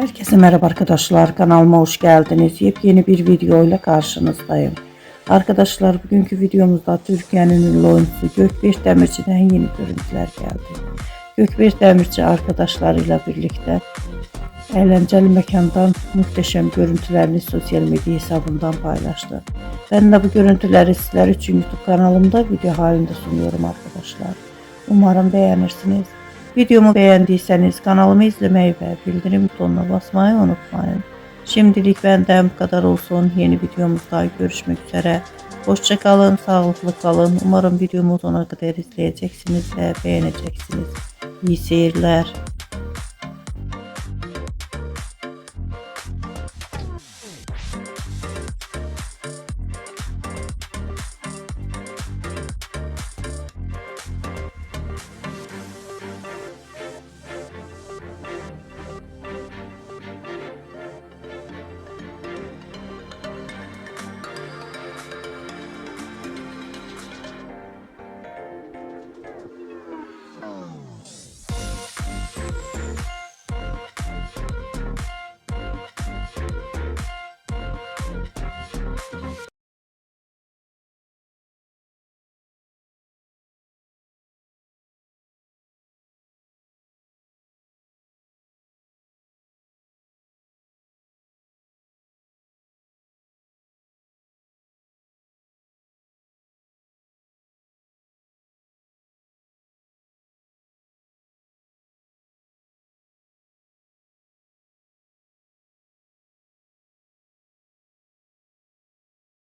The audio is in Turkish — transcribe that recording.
Herkese merhaba arkadaşlar, kanalıma hoş geldiniz. Yepyeni bir video ile karşınızdayım. Arkadaşlar, bugünkü videomuzda Türkiye'nin ünlü oyuncusu Gökberk Demirci'den yeni görüntüler geldi. Gökberk Demirci arkadaşlarıyla birlikte eğlenceli mekandan muhteşem görüntülerini sosyal medya hesabından paylaştı. Ben de bu görüntüleri sizler için YouTube kanalımda video halinde sunuyorum arkadaşlar. Umarım beğenirsiniz. Videomu beğendiyseniz kanalımı izlemeyi ve bildirim butonuna basmayı unutmayın. Şimdilik benden bu kadar olsun. Yeni videomuzda görüşmek üzere. Hoşça kalın, sağlıklı kalın. Umarım videomu sonuna kadar izleyeceksiniz ve beğeneceksiniz. İyi seyirler.